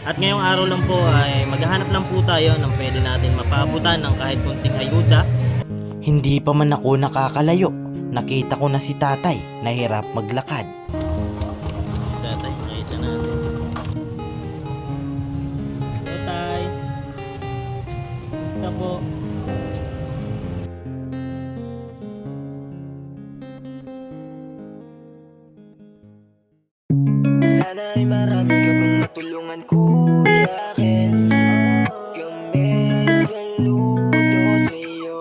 At ngayong araw lang po ay maghahanap lang po tayo ng pwede natin mapaabutan ng kahit kunting ayuda. Hindi pa man ako nakakalayo, nakita ko na si tatay na hirap maglakad. Tatay, makita natin. Tatay. Basta po. Sana ay marami ka pang matulungan, Kuya Kens. Kami saludo sa'yo.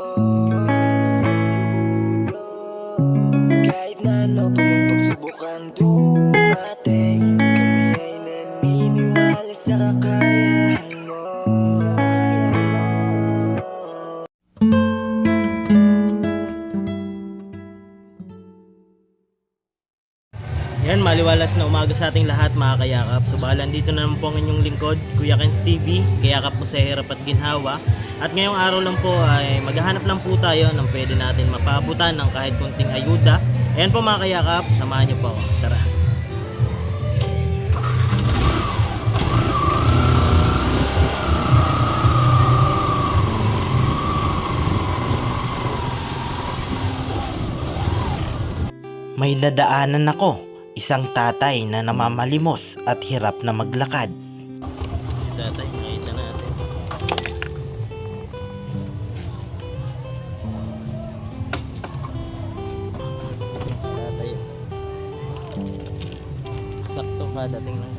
Kahit na ano pa mang pagsubok ang dumating, kami ay naniniwala sa kakayahan mo. Yan, maliwalas na umaga sa ating lahat mga kayakap. Subalan dito na naman po ang inyong lingkod, Kuya Kens TV, kayakap po sa hirap at ginhawa. At ngayong araw lang po ay maghahanap lang po tayo ng pwede natin mapaabutan ng kahit kunting ayuda. Ayan po mga kayakap, samahan niyo po ako. Tara. May nadaanan ako, isang tatay na namamalimos at hirap na maglakad. Tatay, makita natin. Tatay. Sakto ka dating lang.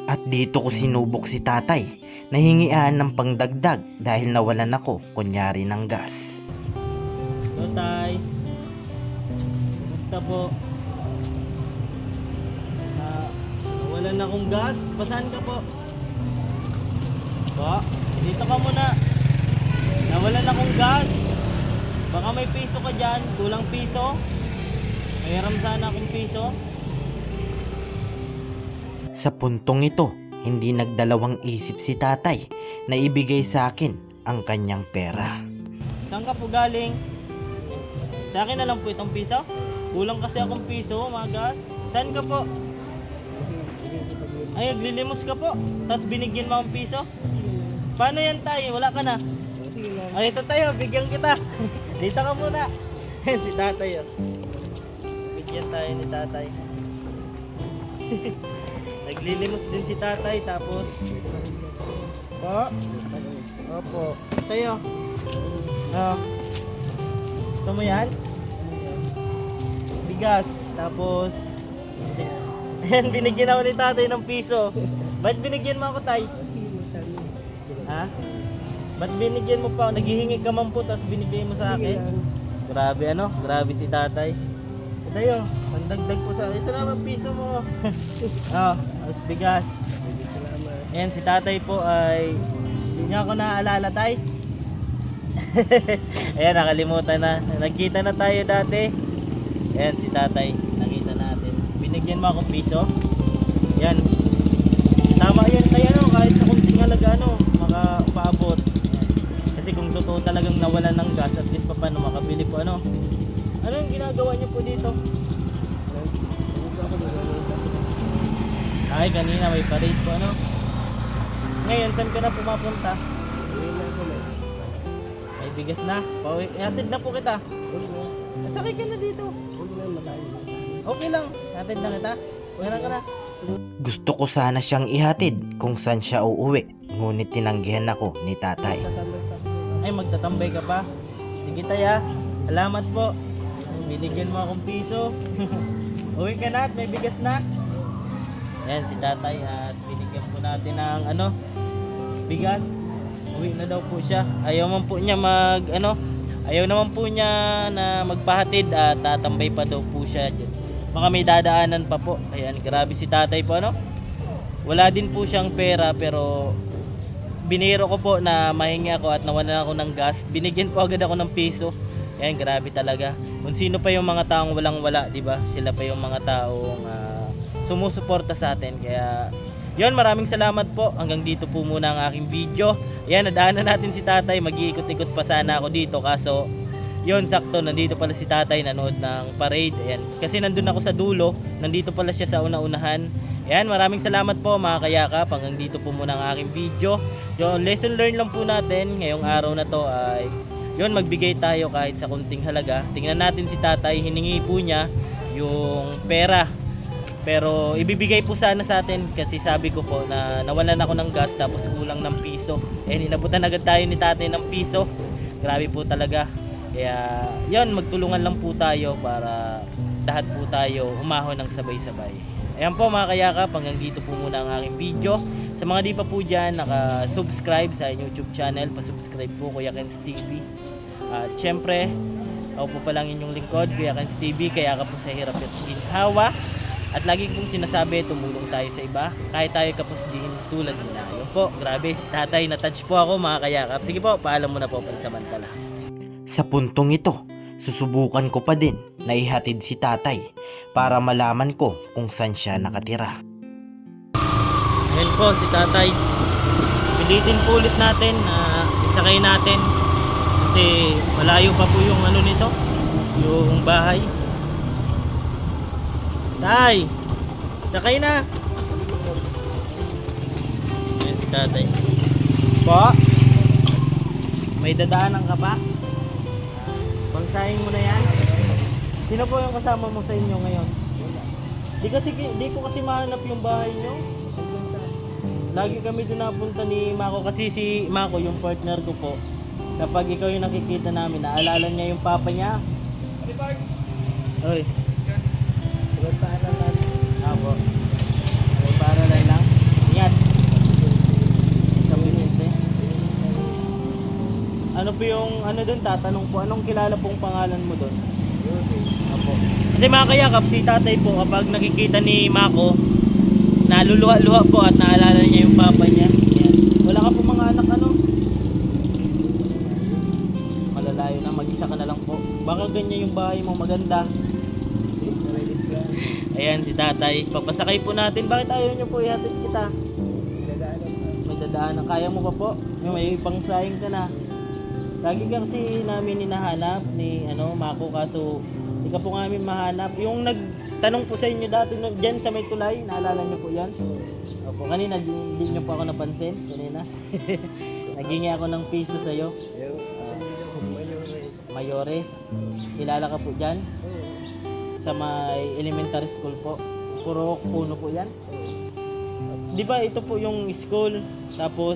At dito ko sinubok si tatay, nahingian ng pangdagdag dahil nawalan ako kunyari ng gas. Tatay. Kumusta po? Wala na akong gas. Pasan ka po? Po, dito ka muna. Nawalan akong gas. Baka may piso ka dyan. Kulang piso. Mayroon sana akong piso. Sa puntong ito, hindi nagdalawang isip si tatay na ibigay sa akin ang kanyang pera. Saan ka po galing? Sa akin na lang po itong piso. Kulang kasi akong piso, mga gas. Saan ka po? Ay, naglilimos ka po. Tapos binigyan mo akong piso. Paano yan tayo? Wala ka na. Ay, ito tayo. Bigyan kita. Dito ka muna. Si tatay. Oh. Bigyan tayo ni tatay. Naglilimos din si tatay. Tapos... Po? Opo. Tayo. Oh. Gusto mo yan? Bigas. Tapos... Ayan, binigyan ako ni tatay ng piso. Ba't binigyan mo ako, tay? Ha? Ba't binigyan mo pa ako? Naghihingi ka man po, tapos binigay mo sa akin? Grabe ano? Grabe si tatay. Ito yun, pandagdag po sa... Ito naman piso mo. Oh, tapos bigas. Ayan, si tatay po ay... Hindi niya ako naaalala, tay. Ayan, nakalimutan na. Nagkita na tayo dati. Ayan, si tatay. Nakita natin. Binigyan mo akong piso. Yan. Tama yan tayo, ano, kahit sa kunting halaga, ano, makapaabot. Kasi kung totoo talagang nawalan ng gas, at least pa paano makabili po, ano. Ano yung ginagawa niyo po dito? Ay, kanina may parade po, ano. Ngayon, saan ka na pumapunta? May bigas na. Pauwi. Hatid na po kita. Sakay ka na dito. Okay lang. Hatid na kita. Pwera ka na. Gusto ko sana siyang ihatid kung saan siya uuwi, ngunit tinanggihan ako ni tatay. Ay, magtatambay ka pa. Sige taya. Salamat po. Binigyan mo akong piso. Uwi ka na at may bigas na. Yan si tatay. Binigyan po natin ng ano, bigas. Uwi na daw po siya. Ayaw man po niya ayaw naman po niya na magpahatid at tatambay pa daw po siya dyan. Baka may dadaanan pa po. Ayan, grabe si tatay po, ano. Wala din po siyang pera pero biniro ko po na mahingi ako at nawalan ako ng gas. Binigyan po agad ako ng piso. Ayan, grabe talaga. Kung sino pa yung mga taong walang-wala, di ba? Sila pa yung mga taong sumusuporta sa atin. Kaya yun, maraming salamat po. Hanggang dito po muna ang aking video. Ayan, nadaanan natin si tatay. Mag-iikot-ikot pa sana ako dito. Kaso Yon, sakto, nandito pala si tatay nanood ng parade. Ayan. Kasi nandun ako sa dulo, nandito pala siya sa una-unahan. Ayan, maraming salamat po mga kayakap. Hanggang dito po muna ang aking video. Yung lesson learned lang po natin ngayong araw na to ay yon, magbigay tayo kahit sa kunting halaga. Tingnan natin si tatay, hiningi po niya yung pera. Pero ibibigay po sana sa atin kasi sabi ko po na nawalan ako ng gas tapos kulang ng piso. Eh, inabutan agad tayo ni tatay ng piso. Grabe po talaga. Kaya yun, magtulungan lang po tayo para lahat po tayo umahon ng sabay-sabay. Ayan po mga kayakap, hanggang dito po muna ang aking video. Sa mga di pa po dyan naka-subscribe sa YouTube channel, pa-subscribe po Kuya Ken's TV. At syempre, ako po palang inyong lingkod, Kuya Ken's TV, kaya ka po sa hirap at ginhawa. At lagi kong sinasabi, tumulong tayo sa iba, kahit tayo kapos din tulad nila. Yun po, grabe, si tatay, na-touch po ako mga kayakap. Sige po, paalam muna po pansamantala. Sa puntong ito, susubukan ko pa din na ihatid si tatay para malaman ko kung saan siya nakatira. Ayan po si tatay. Pilitin po ulit natin na isakay natin kasi malayo pa po yung ano nito, yung bahay. Tay, sakay na. Ayan si tatay. Po, may dadaanan ka pa? Pangsahin mo na yan. Sino po yung kasama mo sa inyo ngayon? Di ko kasi mahanap yung bahay nyo. Lagi kami doon napunta ni Mako kasi si Mako yung partner ko po. Kapag ikaw yung nakikita namin, naalala niya yung papa niya. Oy. Sigod pa na lang. Apo. Sigod pa na lang. Ingat. Sabi niya. Ano po yung ano doon, tatanong po, anong kilala pong pangalan mo doon? Apo. Kasi mga kayakap, si tatay po kapag nakikita ni Mako, naluluha-luha po at naalala niya yung papa niya. Ayan. Wala ka po mga anak ano? Malalayo na, mag-isa ka na lang po. Baka ganyan yung bahay mo, maganda. Ayan si tatay, papasakay po natin. Bakit ayaw niyo po ihatid kita? May dadaanan, kaya mo pa po? May pangsaing ka na. Lagi kasi namin hinahanap ni Mako, kaso hindi ka po namin mahanap. Yung nagtanong po sa inyo dati dyan sa may tulay, naalala niyo po yan? Opo, kanina hindi niyo po ako napansin. Kanina naghingi ako ng piso sa'yo. Mayores. Kilala ka po dyan? Sa may elementary school po. Puro puno po yan. Di ba ito po yung school, tapos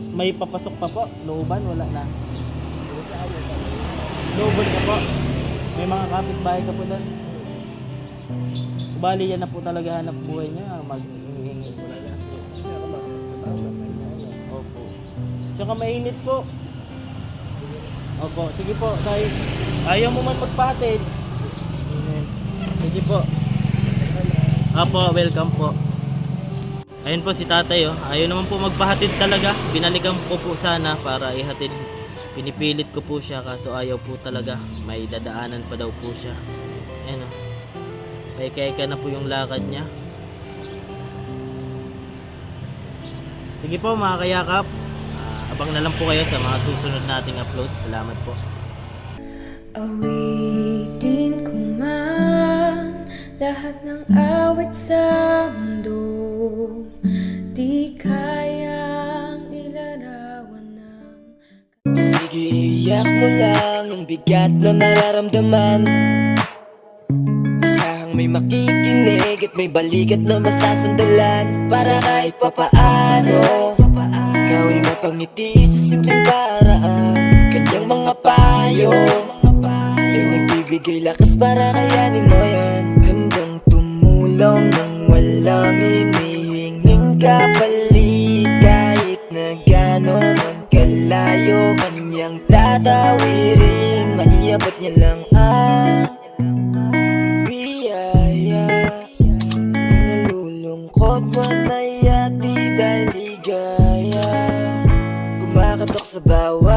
may papasok pa po, looban, wala na. Looban ka po. May mga kapitbahay ka po doon. Bali yan na po talaga hanap buhay niya, mag-iingi. Opo. Tsaka mainit po. Opo, sige po, tayo. Ayaw mo man magpatid. Sige po. Opo, welcome po. Ayun po si tatay oh. Ayaw naman po magpahatid talaga. Binalikan ko po sana para ihatid. Pinipilit ko po siya kaso ayaw po talaga. May dadaanan pa daw po siya. Ayun oh. Kaya na po yung lakad niya. Sige po mga kayakap. Abang na lang po kayo sa mga susunod nating upload. Salamat po. Awitin ko man lahat ng awit sa mundo, di kayang ilarawan ng... Sige, iyak mo lang ang bigat na nararamdaman. Asahang may makikinig at may balikat na masasandalan. Para kahit papaano ikaw ay mapangiti sa simpleng paraan. Kanyang mga payo ay nagbibigay lakas para kayanin mo yan. Handang tumulong nang walang hinihinging kapalit. Kahit na gano'n man kalayo kanyang tatawirin, maiabot niya lang ang biyaya. Nalulungkot man ay ati dahil ligaya, kumakatok sa bawat